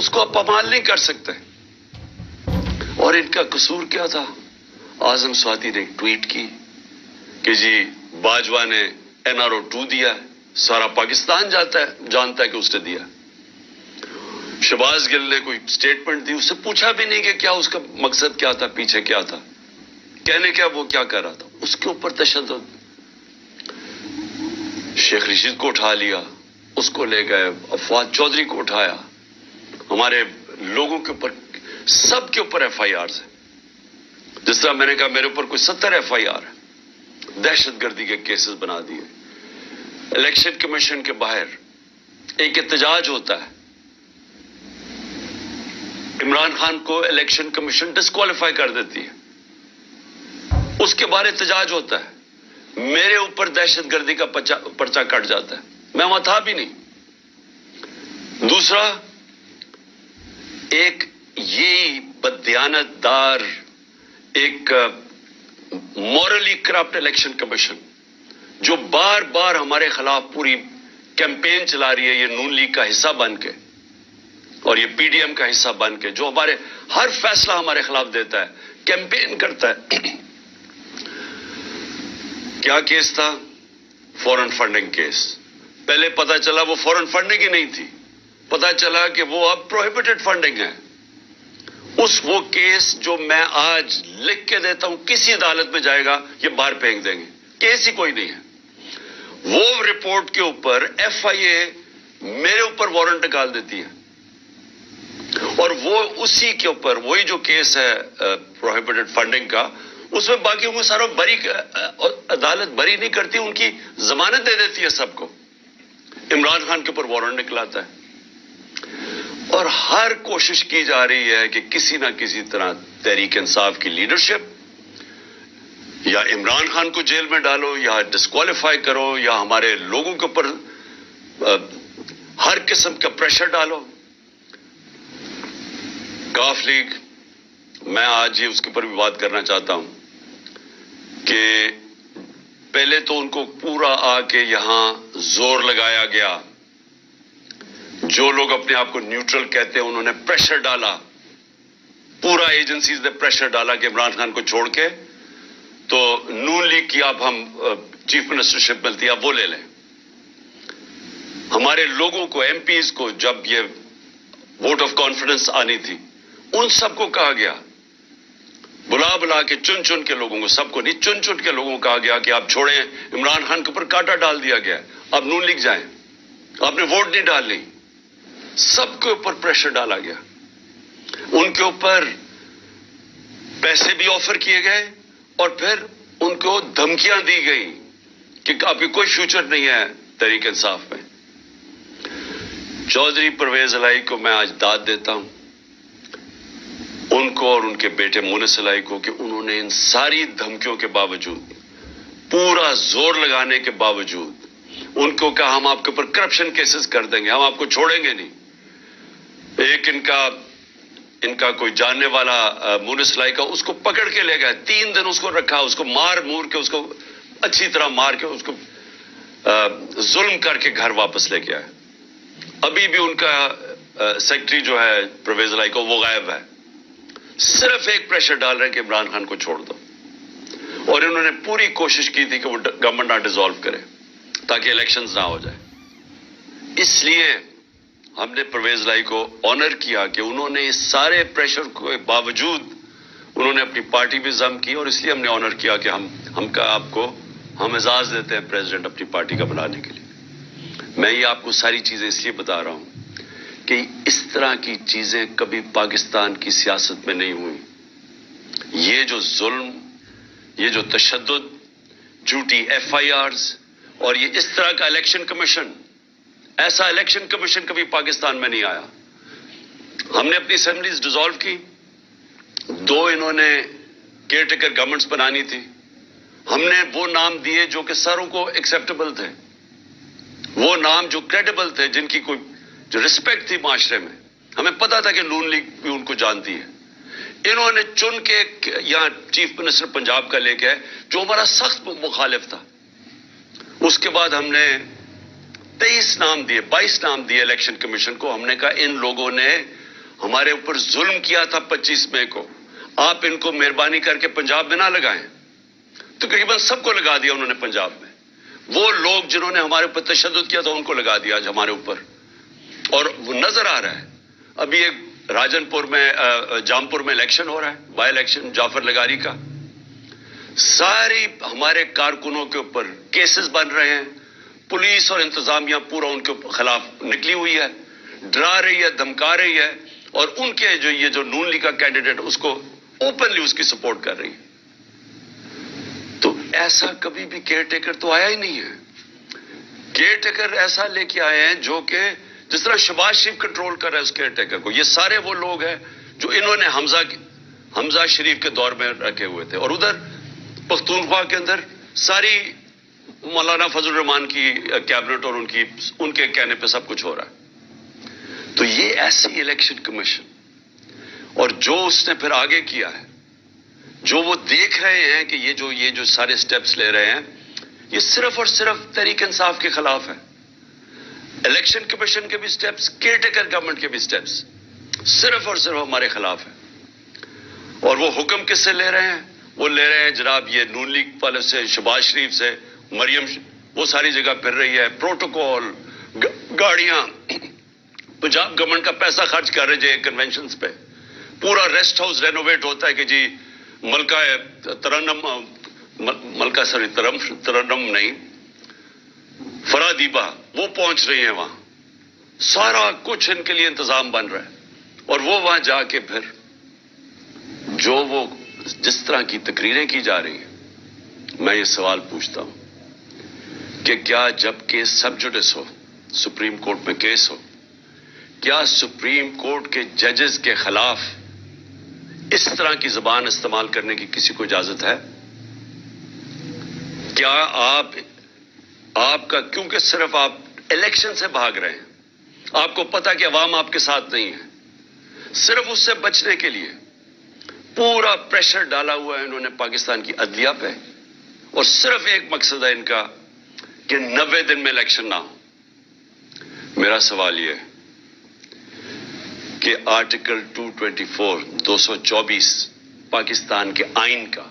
اس کو آپ پامال نہیں کر سکتے. اور ان کا قصور کیا تھا؟ اعظم سعدی نے ایک ٹویٹ کی کہ جی باجوہ نے NRO2 دیا ہے، سارا پاکستان جانتا ہے کہ اس نے دیا. شہباز گل نے کوئی سٹیٹمنٹ دی، اس سے پوچھا بھی نہیں کہ کیا اس کا مقصد کیا تھا، پیچھے کیا تھا، کہنے کیا وہ کیا کر رہا تھا. اس کے اوپر تشدد. شیخ رشید کو اٹھا لیا، اس کو لے گئے. فواد چودھری کو اٹھایا. ہمارے لوگوں کے اوپر، سب کے اوپر FIRs ہیں. جس طرح میں نے کہا میرے اوپر کوئی 70 FIR ہے، دہشت گردی کے کیسز بنا دیے. الیکشن کمیشن کے باہر ایک احتجاج ہوتا ہے، عمران خان کو الیکشن کمیشن ڈسکوالیفائی کر دیتی ہے، اس کے بعد احتجاج ہوتا ہے، میرے اوپر دہشت گردی کا پرچہ کٹ جاتا ہے، میں وہاں تھا بھی نہیں. دوسرا، ایک یہی بددیانت دار، ایک مورلی کرپٹ الیکشن کمیشن جو بار بار ہمارے خلاف پوری کیمپین چلا رہی ہے، یہ نون لیگ کا حصہ بن کے اور یہ PDM کا حصہ بن کے، جو ہمارے ہر فیصلہ ہمارے خلاف دیتا ہے، کیمپین کرتا ہے. کیا کیس تھا؟ فورن فنڈنگ کیس. پہلے پتا چلا وہ فورن فنڈنگ ہی نہیں تھی، پتا چلا کہ وہ اب پروہیبٹڈ فنڈنگ ہے. وہ کیس جو میں آج لکھ کے دیتا ہوں، کسی عدالت میں جائے گا یہ باہر پھینک دیں گے، کیس ہی کوئی نہیں ہے. وہ رپورٹ کے اوپر FIA میرے اوپر وارنٹ نکال دیتی ہے، اور وہ اسی کے اوپر وہی جو کیس ہے پروہیبٹڈ فنڈنگ کا، اس میں باقیوں کو سارا بری، عدالت بری نہیں کرتی، ان کی ضمانت دے دیتی ہے سب کو. عمران خان کے اوپر وارنٹ نکلاتا ہے. اور ہر کوشش کی جا رہی ہے کہ کسی نہ کسی طرح تحریک انصاف کی لیڈرشپ یا عمران خان کو جیل میں ڈالو، یا ڈسکوالیفائی کرو، یا ہمارے لوگوں کے اوپر ہر قسم کا پریشر ڈالو. کاف لیگ، میں آج اس کے اوپر بھی بات کرنا چاہتا ہوں کہ پہلے تو ان کو پورا آ کے یہاں زور لگایا گیا. جو لوگ اپنے آپ کو نیوٹرل کہتے ہیں انہوں نے پریشر ڈالا، پورا ایجنسیز نے پریشر ڈالا کہ عمران خان کو چھوڑ کے تو نون لیگ کی آپ ہم چیف منسٹرشپ ملتی ہے، آپ وہ لے لیں. ہمارے لوگوں کو، MPs کو، جب یہ ووٹ آف کانفیڈنس آنی تھی، ان سب کو کہا گیا، بلا کے چن کے لوگوں کو، سب کو نہیں، چن کے لوگوں کو کہا گیا کہ آپ چھوڑیں. عمران خان کے اوپر کانٹا ڈال دیا گیا، آپ نون لیگ جائیں، آپ نے ووٹ نہیں ڈالنی. سب کے اوپر پریشر ڈالا گیا. ان کے اوپر پیسے بھی آفر کیے گئے، اور پھر ان کو دھمکیاں دی گئی کہ آپ کی کوئی فیوچر نہیں ہے تحریک انصاف میں. چودھری پرویز الہی کو میں آج داد دیتا ہوں، ان کو اور ان کے بیٹے مونس الہی کو، کہ انہوں نے ان ساری دھمکیوں کے باوجود، پورا زور لگانے کے باوجود، ان کو کہا ہم آپ کے اوپر کرپشن کیسز کر دیں گے، ہم آپ کو چھوڑیں گے نہیں. ایک ان کا کوئی جاننے والا مونس الہی کا، اس کو پکڑ کے لے گئے، 3 دن اس کو رکھا، اس کو مار مور کے، اس کو اچھی طرح مار کے، اس کو ظلم کر کے گھر واپس لے کے آئے. ابھی بھی ان کا سیکرٹری جو ہے پرویز الہی کو، وہ غائب ہے. صرف ایک پریشر ڈال رہے ہیں کہ عمران خان کو چھوڑ دو. اور انہوں نے پوری کوشش کی تھی کہ وہ گورنمنٹ نہ ڈیزالو کرے تاکہ الیکشنز نہ ہو جائے. اس لیے ہم نے پرویز الہی کو آنر کیا کہ انہوں نے اس سارے پریشر کے باوجود انہوں نے اپنی پارٹی بھی ضم کی، اور اس لیے ہم نے آنر کیا کہ ہم اعزاز دیتے ہیں پریزیڈنٹ اپنی پارٹی کا بنانے کے لیے. میں یہ آپ کو ساری چیزیں اس لیے بتا رہا ہوں کہ اس طرح کی چیزیں کبھی پاکستان کی سیاست میں نہیں ہوئی. یہ جو ظلم، یہ جو تشدد، جھوٹی FIRs، اور یہ اس طرح کا الیکشن کمیشن، ایسا الیکشن کمیشن کبھی پاکستان میں نہیں آیا. ہم نے اپنی اسمبلیز ڈیزالو کی، 2 انہوں نے کیئر ٹیکر گورنمنٹس بنانی تھی. ہم نے وہ نام دیے جو کہ ساروں کو ایکسیپٹیبل تھے، وہ نام جو کریڈیبل تھے، جن کی کوئی جو رسپیکٹ تھی معاشرے میں. ہمیں پتا تھا کہ نون لیگ بھی ان کو جانتی ہے. انہوں نے چن کے یہاں چیف منسٹر پنجاب کا لے کے، جو ہمارا سخت مخالف تھا. اس کے بعد ہم نے 22 نام دیے الیکشن کمیشن کو. ہم نے کہا ان لوگوں نے ہمارے اوپر ظلم کیا تھا 25 مئی کو. آپ ان کو مہربانی کر کے پنجاب میں نہ لگائیں. تقریباً سب کو لگا دیا انہوں نے پنجاب میں. وہ لوگ جنہوں نے ہمارے اوپر تشدد کیا تھا ان کو لگا دیا آج ہمارے اوپر. اور وہ نظر آ رہا ہے. ابھی ایک راجن پور میں جامپور میں الیکشن ہو رہا ہے, بائی الیکشن جعفر لغاری کا. ساری ہمارے کارکنوں کے اوپر کیسز بن رہے ہیں. پولیس اور انتظامیہ پورا ان کے خلاف نکلی ہوئی ہے, ڈرا رہی ہے, دھمکا رہی ہے, اور ان کے جو نون لیگ کا کینڈیڈیٹ اس کو اوپنلی اس کی سپورٹ کر رہی ہے. تو ایسا کبھی بھی کیئر ٹیکر تو آیا ہی نہیں ہے. کیئر ٹیکر ایسا لے کے آئے ہیں جو کہ جس طرح شہباز شریف کنٹرول کر رہا ہے اس کیئر ٹیکر کو. یہ سارے وہ لوگ ہیں جو انہوں نے حمزہ شریف کے دور میں رکھے ہوئے تھے. اور ادھر پختونخوا کے اندر ساری مولانا فضل الرحمان کی کیبنٹ اور ان کے کہنے پہ سب کچھ ہو رہا ہے. تو یہ ایسی الیکشن کمیشن اور جو اس نے پھر آگے کیا ہے, جو وہ دیکھ رہے ہیں کہ یہ جو سارے سٹیپس لے رہے ہیں یہ صرف اور صرف تحریک انصاف کے خلاف ہے. الیکشن کمیشن کے بھی سٹیپس, کیئر ٹیکر گورنمنٹ کے بھی سٹیپس صرف اور صرف ہمارے خلاف ہیں. اور وہ حکم کس سے لے رہے ہیں؟ وہ لے رہے ہیں جناب یہ نون لیگ والے سے, شہباز شریف سے. مریم وہ ساری جگہ پھر رہی ہے, پروٹوکول, گاڑیاں, پنجاب گورنمنٹ کا پیسہ خرچ کر رہے ہیں کنونشنز پہ. پورا ریسٹ ہاؤس رینوویٹ ہوتا ہے کہ جی ترنم نہیں, فرادیبہ وہ پہنچ رہی ہیں وہاں. سارا کچھ ان کے لیے انتظام بن رہا ہے. اور وہ وہاں جا کے پھر وہ جس طرح کی تقریریں کی جا رہی ہیں, میں یہ سوال پوچھتا ہوں کہ کیا جب کیس سب جوڈس ہو, سپریم کورٹ میں کیس ہو, کیا سپریم کورٹ کے ججز کے خلاف اس طرح کی زبان استعمال کرنے کی کسی کو اجازت ہے؟ کیا آپ کا, کیونکہ صرف آپ الیکشن سے بھاگ رہے ہیں, آپ کو پتا کہ عوام آپ کے ساتھ نہیں ہے, صرف اس سے بچنے کے لیے پورا پریشر ڈالا ہوا ہے انہوں نے پاکستان کی عدلیہ پہ. اور صرف ایک مقصد ہے ان کا کہ 90 دن میں الیکشن نہ ہو. میرا سوال یہ ہے کہ آرٹیکل 224 پاکستان کے آئین کا,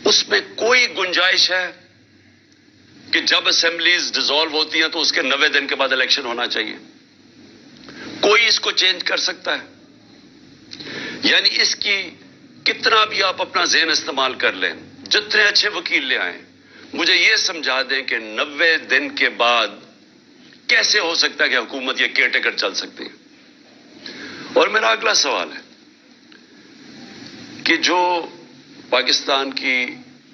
اس میں کوئی گنجائش ہے کہ جب اسمبلیز ڈیزالو ہوتی ہیں تو اس کے 90 دن کے بعد الیکشن ہونا چاہیے؟ کوئی اس کو چینج کر سکتا ہے؟ یعنی اس کی کتنا بھی آپ اپنا ذہن استعمال کر لیں, جتنے اچھے وکیل لے آئیں, مجھے یہ سمجھا دیں کہ 90 دن کے بعد کیسے ہو سکتا ہے کہ حکومت یہ کیئر ٹیکر چل سکتی ہے. اور میرا اگلا سوال ہے کہ جو پاکستان کی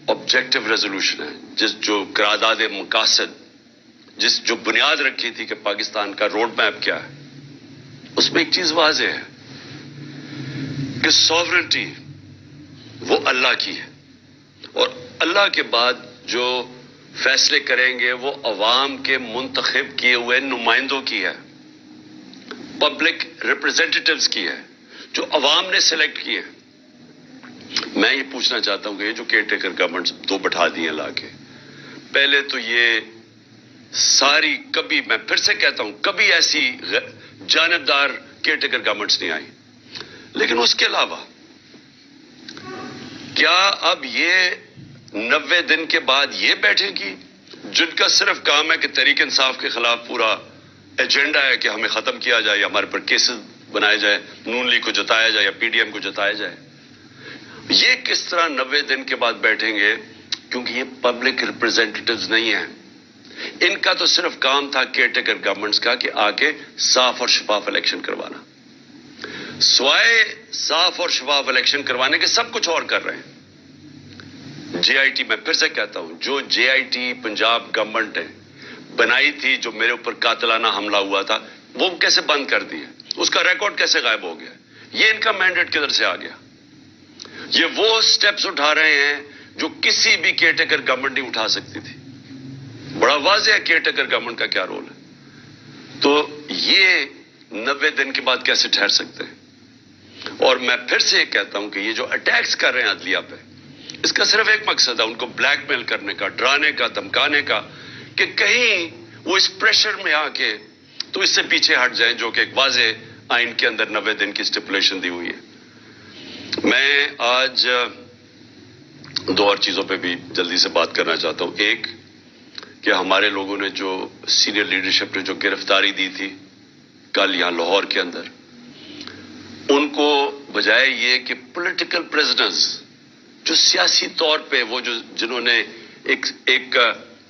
آبجیکٹو ریزولوشن ہے, جو قرارداد مقاصد, جو بنیاد رکھی تھی کہ پاکستان کا روڈ میپ کیا ہے, اس میں ایک چیز واضح ہے کہ سوورنٹی وہ اللہ کی ہے, اور اللہ کے بعد جو فیصلے کریں گے وہ عوام کے منتخب کیے ہوئے نمائندوں کی ہے, پبلک ریپرزینٹیٹیوز کی ہے, جو عوام نے سلیکٹ کیے. میں یہ پوچھنا چاہتا ہوں کہ یہ جو کیئر ٹیکر گورنمنٹ دو بٹھا دی ہیں لا کے, پہلے تو یہ ساری, کبھی میں پھر سے کہتا ہوں, کبھی ایسی جانبدار کیئر ٹیکر گورنمنٹس نہیں آئی. لیکن اس کے علاوہ کیا اب یہ 90 دن کے بعد یہ بیٹھے گی جن کا صرف کام ہے کہ تحریک انصاف کے خلاف پورا ایجنڈا ہے کہ ہمیں ختم کیا جائے, یا ہمارے پر کیسز بنائے جائے, نون لیگ کو جتایا جائے یا پی ڈی ایم کو جتایا جائے؟ یہ کس طرح 90 دن کے بعد بیٹھیں گے؟ کیونکہ یہ پبلک ریپرزینٹیٹیوز نہیں ہیں. ان کا تو صرف کام تھا کیئر ٹیکر گورنمنٹس کا کہ آ کے صاف اور شفاف الیکشن کروانا. سوائے صاف اور شفاف الیکشن کروانے کے سب کچھ اور کر رہے ہیں. جے آئی ٹی, میں پھر سے کہتا ہوں, جو جے آئی ٹی پنجاب گورنمنٹ نے بنائی تھی, جو میرے اوپر قاتلانہ حملہ ہوا تھا, وہ کیسے بند کر دی ہے؟ اس کا ریکارڈ کیسے غائب ہو گیا؟ یہ ان کا مینڈیٹ کدھر سے آ گیا؟ یہ وہ سٹیپس اٹھا رہے ہیں جو کسی بھی کیئر ٹیکر گورنمنٹ نہیں اٹھا سکتی تھی. بڑا واضح ہے کیئر ٹیکر گورنمنٹ کا کیا رول ہے. تو یہ 90 دن کے بعد کیسے ٹھہر سکتے ہیں؟ اور میں پھر سے یہ کہتا ہوں کہ یہ جو اٹیکس کر رہے ہیں عدلیہ پہ, اس کا صرف ایک مقصد ہے, ان کو بلیک میل کرنے کا, ڈرانے کا, دھمکانے کا, کہ کہیں وہ اس پریشر میں آ کے تو اس سے پیچھے ہٹ جائیں, جو کہ ایک واضح آئین کے اندر 90 دن کی اسٹیپولیشن دی ہوئی ہے. میں آج دو اور چیزوں پہ بھی جلدی سے بات کرنا چاہتا ہوں. ایک کہ ہمارے لوگوں نے جو سینئر لیڈرشپ نے جو گرفتاری دی تھی کل یہاں لاہور کے اندر، ان کو بجائے یہ کہ پولیٹیکل پریزنرز جو سیاسی طور پہ وہ جو جنہوں نے ایک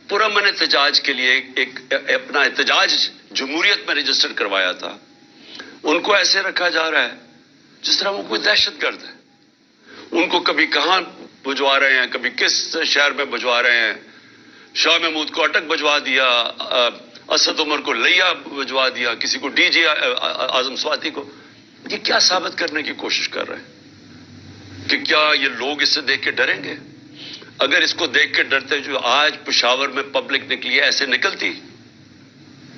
پرامن احتجاج کے لیے ایک اپنا احتجاج جمہوریت میں رجسٹر کروایا تھا، ان کو ایسے رکھا جا رہا ہے جس طرح وہ کوئی دہشت گرد ہے. ان کو کبھی کہاں بھجوا رہے ہیں، کبھی کس شہر میں بھجوا رہے ہیں. شاہ محمود کو اٹک بھجوا دیا، اسد عمر کو لیا بھجوا دیا، کسی کو ڈی جی اعظم سواتی کو. یہ کیا ثابت کرنے کی کوشش کر رہے ہیں کہ کیا یہ لوگ اس سے دیکھ کے ڈریں گے؟ اگر اس کو دیکھ کے ڈرتے جو آج پشاور میں پبلک نکلی ہے ایسے نکلتی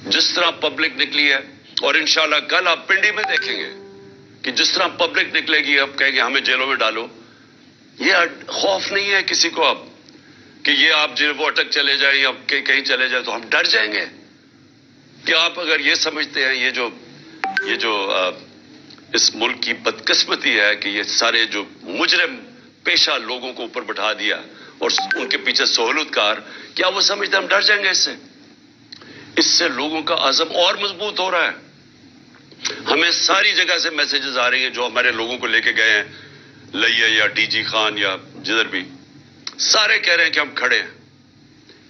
جس طرح پبلک نکلی ہے، اور انشاءاللہ کل آپ پنڈی میں دیکھیں گے کہ جس طرح پبلک نکلے گی، اب کہیں گے ہمیں جیلوں میں ڈالو. یہ خوف نہیں ہے کسی کو اب کہ یہ آپ وہ اٹک چلے جائیں یا کہیں چلے جائیں تو ہم ڈر جائیں گے. کہ آپ اگر یہ سمجھتے ہیں یہ جو اس ملک کی بدقسمتی ہے کہ یہ سارے جو مجرم پیشہ لوگوں کو اوپر بٹھا دیا اور ان کے پیچھے سہولت کار، کیا وہ سمجھتے ہیں ہم ڈر جائیں گے اس سے لوگوں کا عزم اور مضبوط ہو رہا ہے. ہمیں ساری جگہ سے میسیجز آ رہی ہیں جو ہمارے لوگوں کو لے کے گئے ہیں لئیے یا ڈی جی خان یا جدھر بھی، سارے کہہ رہے ہیں کہ ہم کھڑے ہیں.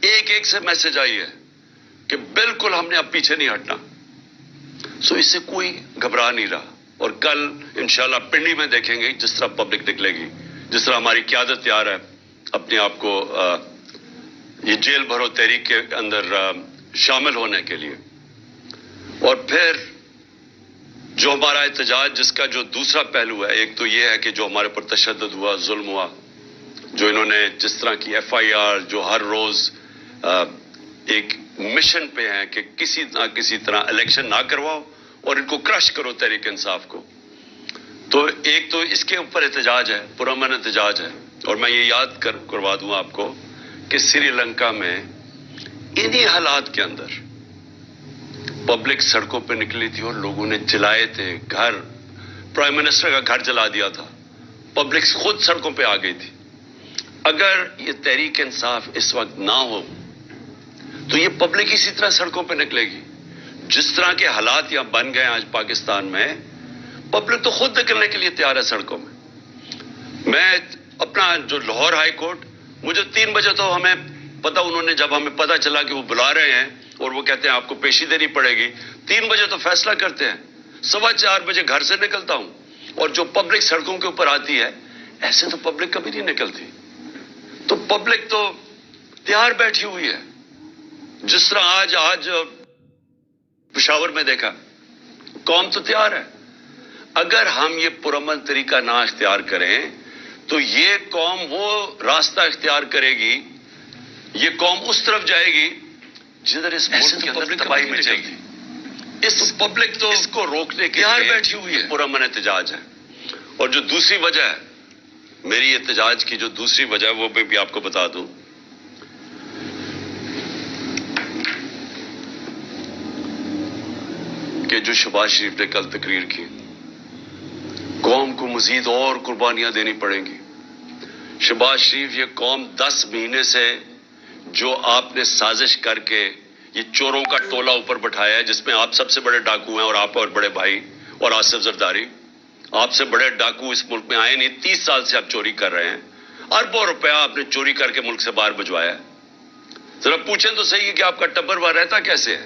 ایک سے میسج آئی ہے کہ بالکل ہم نے اب پیچھے نہیں ہٹنا. سو اس سے کوئی گھبرا نہیں رہا. اور کل انشاءاللہ پنڈی میں دیکھیں گے جس طرح پبلک نکلے گی، جس طرح ہماری قیادت تیار ہے اپنے آپ کو یہ جیل بھرو تحریک کے اندر شامل ہونے کے لیے. اور پھر جو ہمارا احتجاج جس کا جو دوسرا پہلو ہے، ایک تو یہ ہے کہ جو ہمارے پر تشدد ہوا، ظلم ہوا، جو انہوں نے جس طرح کی ایف آئی آر جو ہر روز ایک مشن پہ ہیں کہ کسی نہ کسی طرح الیکشن نہ کرواؤ اور ان کو کرش کرو تحریک انصاف کو. تو ایک تو اس کے اوپر احتجاج ہے، پرامن احتجاج ہے. اور میں یہ یاد کروا دوں آپ کو کہ سری لنکا میں انہی حالات کے اندر پبلک سڑکوں پہ نکلی تھی اور لوگوں نے جلائے تھے گھر. پرائم منسٹر کا گھر جلا دیا تھا، پبلک خود سڑکوں پہ آ گئی تھی. اگر یہ تحریک انصاف اس وقت نہ ہو تو یہ پبلک اسی طرح سڑکوں پہ نکلے گی. جس طرح کے حالات یہاں بن گئے آج پاکستان میں، پبلک تو خود نکلنے کے لیے تیار ہے سڑکوں میں. میں اپنا جو لاہور ہائی کورٹ، مجھے 3 بجے تو ہمیں پتہ، انہوں نے جب ہمیں پتہ چلا کہ وہ بلا رہے ہیں اور وہ کہتے ہیں آپ کو پیشی دینی پڑے گی، 3 بجے تو فیصلہ کرتے ہیں. 4:15 بجے گھر سے نکلتا ہوں اور جو پبلک سڑکوں کے اوپر آتی ہے، ایسے تو پبلک کبھی نہیں نکلتی. تو پبلک تو تیار بیٹھی ہوئی ہے. جس طرح آج پشاور میں دیکھا، قوم تو تیار ہے. اگر ہم یہ پرامن طریقہ نہ اختیار کریں تو یہ قوم وہ راستہ اختیار کرے گی، یہ قوم اس طرف جائے گی جدھر اس ملک کے اندر تباہی میں چلے گی. اس پبلک تو اس کو روکنے کے لیے بیٹھی ہوئی ہے. پرامن احتجاج ہے. اور جو دوسری وجہ ہے میری احتجاج کی، جو دوسری وجہ ہے وہ بھی آپ کو بتا دوں کہ جو شہباز شریف نے کل تقریر کی، قوم کو مزید اور قربانیاں دینی پڑیں گی. شہباز شریف، یہ قوم 10 مہینے سے جو آپ نے سازش کر کے یہ چوروں کا ٹولہ اوپر بٹھایا ہے، جس میں آپ سب سے بڑے ڈاکو ہیں اور آپ اور بڑے بھائی اور آصف زرداری، آپ سے بڑے ڈاکو اس ملک میں آئے نہیں. 30 سال سے آپ چوری کر رہے ہیں. اربوں روپیہ آپ نے چوری کر کے ملک سے باہر بھجوایا ہے. ذرا پوچھیں تو صحیح کہ آپ کا ٹبر وہاں رہتا کیسے ہے؟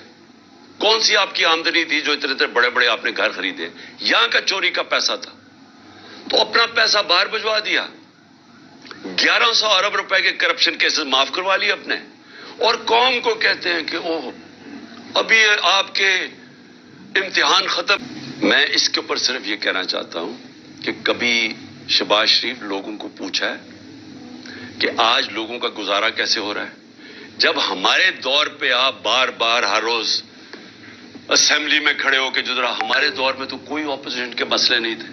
کون سی آپ کی آمدنی تھی جو اتنے بڑے بڑے آپ نے گھر خریدے؟ یہاں کا چوری کا پیسہ تھا تو اپنا پیسہ باہر بھجوا دیا. 1100 ارب روپے کے کرپشن کیسز معاف کروا لیے اپنے، اور قوم کو کہتے ہیں کہ اوہ ابھی آپ کے امتحان ختم. میں اس کے اوپر صرف یہ کہنا چاہتا ہوں کہ کبھی شہباز شریف لوگوں کو پوچھا ہے کہ آج لوگوں کا گزارا کیسے ہو رہا ہے؟ جب ہمارے دور پہ آپ بار بار ہر روز اسمبلی میں کھڑے ہو کے، جو ذرا ہمارے دور میں تو کوئی اپوزیشن کے مسئلے نہیں تھے.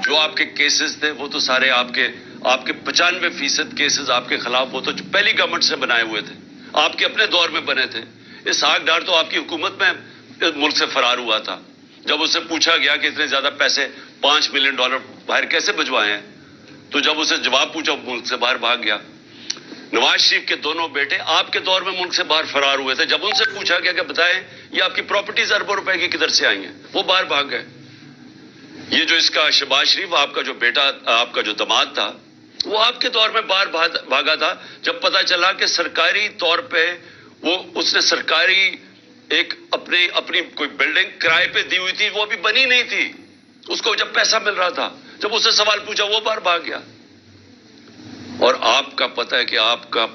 جو آپ کے کیسز تھے وہ تو سارے آپ کے 95% کیسز آپ کے خلاف وہ تو پہلی گورنمنٹ سے بنائے ہوئے تھے، آپ کے اپنے دور میں بنے تھے. اسحاق ڈار تو آپ کی حکومت میں ملک سے فرار ہوا تھا. جب اسے پوچھا گیا کہ اتنے زیادہ پیسے $5 ملین باہر کیسے بھجوائے ہیں، تو جب اسے جواب پوچھا ملک سے باہر بھاگ گیا۔ نواز شریف کے دونوں بیٹے آپ کے دور میں ملک سے باہر فرار ہوئے تھے، جب ان سے پوچھا گیا کہ بتائیں یہ آپ کی پراپرٹیز اربوں روپے کی کدھر سے آئی ہیں، وہ باہر بھاگ گئے۔ یہ جو اس کا شہباز شریف آپ کا جو بیٹا، آپ کا جو داماد تھا، وہ آپ کے دور میں باہر بھاگا تھا جب پتا چلا کہ سرکاری طور پہ اس نے سرکاری ایک اپنی کوئی بلڈنگ کرائے پہ دی ہوئی تھی، وہ ابھی بنی نہیں تھی، اس کو جب پیسہ مل رہا تھا، جب اس سے سوال پوچھا وہ باہر بھاگ گیا۔ اور آپ کا پتہ ہے کہ آپ کا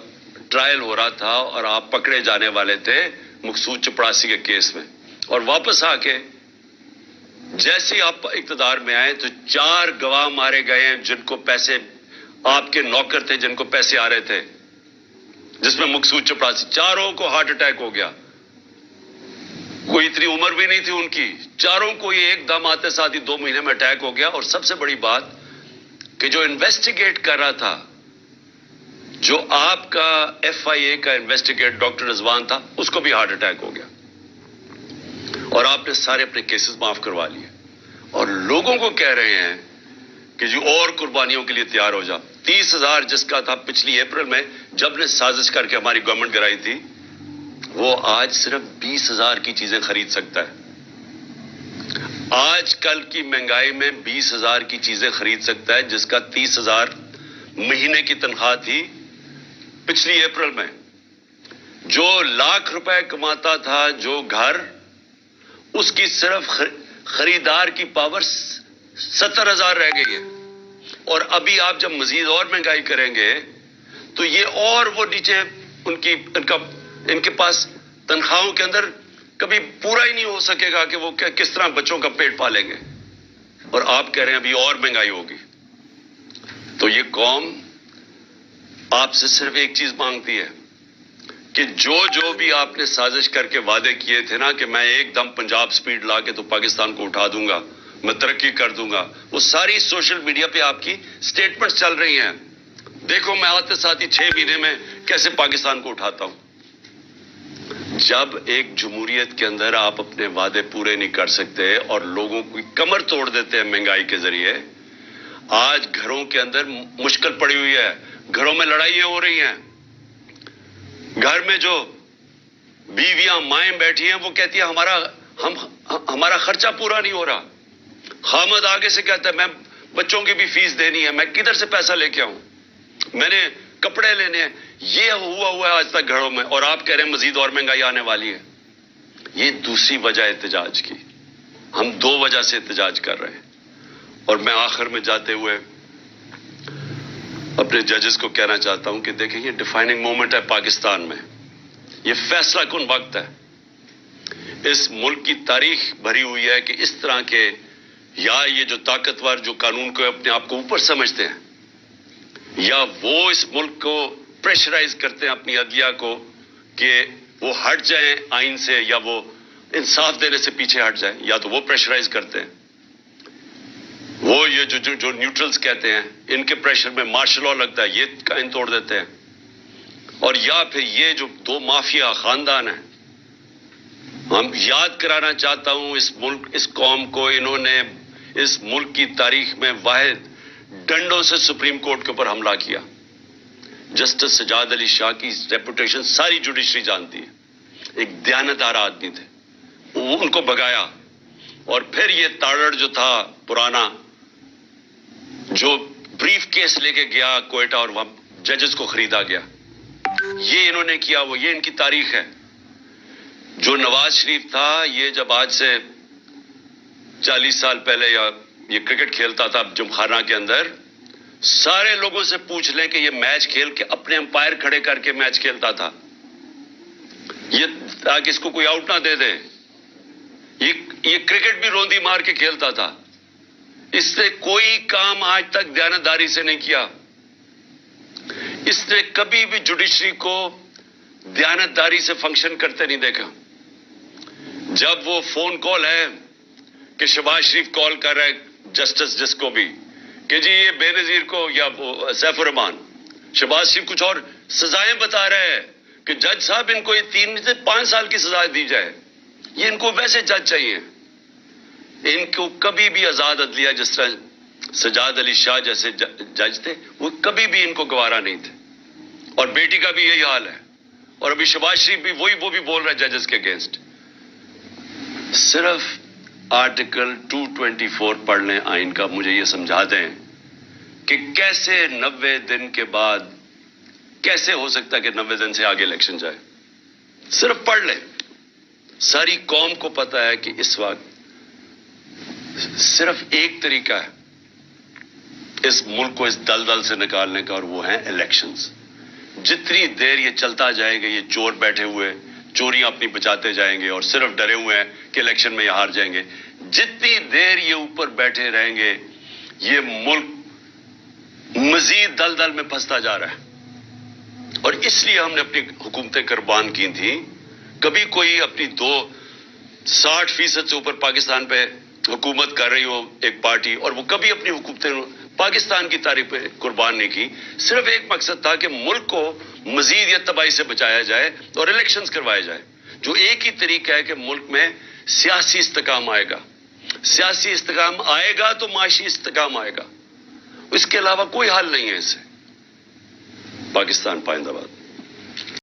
ٹرائل ہو رہا تھا اور آپ پکڑے جانے والے تھے مقصود چپڑاسی کے کیس میں، اور واپس آ کے جیسے ہی آپ اقتدار میں آئے تو 4 گواہ مارے گئے ہیں جن کو پیسے، آپ کے نوکر تھے جن کو پیسے آ رہے تھے، جس میں مقصود چپڑاسی، 4 کو ہارٹ اٹیک ہو گیا، کوئی اتنی عمر بھی نہیں تھی ان کی، 4 کو یہ ایک دم آتے ساتھ ہی 2 مہینے میں اٹیک ہو گیا۔ اور سب سے بڑی بات کہ جو انویسٹیگیٹ کر رہا تھا، جو آپ کا FIA کا انویسٹیگیٹ ڈاکٹر رضوان تھا، اس کو بھی ہارٹ اٹیک ہو گیا، اور آپ نے سارے اپنے کیسز معاف کروا لیے، اور لوگوں کو کہہ رہے ہیں کہ جو اور قربانیوں کے لیے تیار ہو جا۔ 30,000 جس کا تھا پچھلی اپریل میں جب نے سازش کر کے ہماری گورنمنٹ گرائی تھی، وہ آج صرف 20,000 کی چیزیں خرید سکتا ہے۔ آج کل کی مہنگائی میں 20,000 کی چیزیں خرید سکتا ہے، جس کا 30,000 مہینے کی تنخواہ تھی پچھلی اپریل میں۔ جو لاکھ روپے کماتا تھا جو گھر، اس کی صرف خریدار کی پاور 70,000 رہ گئی ہے، اور ابھی آپ جب مزید اور مہنگائی کریں گے تو یہ اور وہ نیچے ان کے پاس تنخواہوں کے اندر کبھی پورا ہی نہیں ہو سکے گا کہ وہ کس طرح بچوں کا پیٹ پالیں گے، اور آپ کہہ رہے ہیں ابھی اور مہنگائی ہوگی۔ تو یہ قوم آپ سے صرف ایک چیز مانگتی ہے کہ جو بھی آپ نے سازش کر کے وعدے کیے تھے نا کہ میں ایک دم پنجاب سپیڈ لا کے تو پاکستان کو اٹھا دوں گا، میں ترقی کر دوں گا، وہ ساری سوشل میڈیا پہ آپ کی سٹیٹمنٹس چل رہی ہیں۔ دیکھو میں آتے ساتھ ہی 6 مہینے میں کیسے پاکستان کو اٹھاتا ہوں۔ جب ایک جمہوریت کے اندر آپ اپنے وعدے پورے نہیں کر سکتے اور لوگوں کی کمر توڑ دیتے ہیں مہنگائی کے ذریعے، آج گھروں کے اندر مشکل پڑی ہوئی ہے، گھروں میں لڑائیاں ہو رہی ہیں، گھر میں جو بیویاں مائیں بیٹھی ہیں وہ کہتی ہیں ہمارا خرچہ پورا نہیں ہو رہا، خامد آگے سے کہتا ہے میں بچوں کی بھی فیس دینی ہے، میں کدھر سے پیسہ لے کے آؤں، میں نے کپڑے لینے ہیں، یہ ہوا ہے آج تک گھروں میں، اور آپ کہہ رہے ہیں مزید اور مہنگائی آنے والی ہے۔ یہ دوسری وجہ احتجاج کی، ہم 2 وجہ سے احتجاج کر رہے ہیں۔ اور میں آخر میں جاتے ہوئے اپنے ججز کو کہنا چاہتا ہوں کہ دیکھیں یہ ڈیفائننگ مومنٹ ہے پاکستان میں، یہ فیصلہ کن وقت ہے۔ اس ملک کی تاریخ بھری ہوئی ہے کہ اس طرح کے، یا یہ جو طاقتور جو قانون کو اپنے آپ کو اوپر سمجھتے ہیں، یا وہ اس ملک کو پریشرائز کرتے ہیں اپنی عدلیہ کو کہ وہ ہٹ جائیں آئین سے، یا وہ انصاف دینے سے پیچھے ہٹ جائیں، یا تو وہ پریشرائز کرتے ہیں، وہ یہ جو نیوٹرلز کہتے ہیں ان کے پریشر میں مارشل لاء لگتا ہے، یہ قائم توڑ دیتے ہیں، اور یا پھر یہ جو 2 مافیا خاندان ہیں، ہم یاد کرانا چاہتا ہوں اس ملک، اس قوم کو، انہوں نے اس ملک کی تاریخ میں واحد ڈنڈوں سے سپریم کورٹ کے اوپر حملہ کیا۔ جسٹس سجاد علی شاہ کی ریپوٹیشن ساری جوڈیشری جانتی ہے، ایک دیانتدار آدمی تھے، وہ ان کو بھگایا، اور پھر یہ تاڑڑ جو تھا پرانا، جو بریف کیس لے کے گیا کوئٹہ اور وہاں ججز کو خریدا گیا، یہ انہوں نے کیا، وہ یہ ان کی تاریخ ہے۔ جو نواز شریف تھا، یہ جب آج سے 40 سال پہلے یا یہ کرکٹ کھیلتا تھا جمخانہ کے اندر، سارے لوگوں سے پوچھ لیں کہ یہ میچ کھیل کے اپنے امپائر کھڑے کر کے میچ کھیلتا تھا، یہ تاکہ اس کو کوئی آؤٹ نہ دے دے، یہ کرکٹ بھی روندی مار کے کھیلتا تھا، اس نے کوئی کام آج تک دیانتداری سے نہیں کیا، اس نے کبھی بھی جوڈیشری کو دیانتداری سے فنکشن کرتے نہیں دیکھا۔ جب وہ فون کال ہے کہ شہباز شریف کال کر رہے جسٹس جس کو بھی کہ جی یہ بے نظیر کو یا وہ سیف الرحمان، شہباز شریف کچھ اور سزائیں بتا رہے ہیں کہ جج صاحب ان کو یہ 3 سے 5 سال کی سزا دی جائے، یہ ان کو ویسے جج چاہیے، ان کو کبھی بھی آزاد عدلیہ جس طرح سجاد علی شاہ جیسے جج تھے وہ کبھی بھی ان کو گوارا نہیں تھے، اور بیٹی کا بھی یہی حال ہے، اور ابھی شہباز شریف بھی وہ بھی بول رہا ہے ججز کے اگینسٹ۔ صرف آرٹیکل 224 پڑھ لیں آئین کا، مجھے یہ سمجھا دیں کہ کیسے 90 دن کے بعد کیسے ہو سکتا ہے کہ 90 دن سے آگے الیکشن جائے؟ صرف پڑھ لیں۔ ساری قوم کو پتا ہے کہ اس وقت صرف ایک طریقہ ہے اس ملک کو اس دلدل سے نکالنے کا، اور وہ ہیں الیکشنز۔ جتنی دیر یہ چلتا جائے گا، یہ چور بیٹھے ہوئے چوریاں اپنی بچاتے جائیں گے اور صرف ڈرے ہوئے ہیں کہ الیکشن میں یہ ہار جائیں گے، جتنی دیر یہ اوپر بیٹھے رہیں گے یہ ملک مزید دلدل میں پھنستا جا رہا ہے۔ اور اس لیے ہم نے اپنی حکومتیں قربان کی تھیں۔ کبھی کوئی اپنی 60% سے اوپر پاکستان پہ حکومت کر رہی ہو ایک پارٹی، اور وہ کبھی اپنی حکومتیں پاکستان کی تاریخ پہ قربان نہیں کی، صرف ایک مقصد تھا کہ ملک کو مزید یہ تباہی سے بچایا جائے اور الیکشنز کروائے جائے، جو ایک ہی طریقہ ہے کہ ملک میں سیاسی استحکام آئے گا۔ سیاسی استحکام آئے گا تو معاشی استحکام آئے گا، اس کے علاوہ کوئی حل نہیں ہے اس سے۔ پاکستان پائندہ باد۔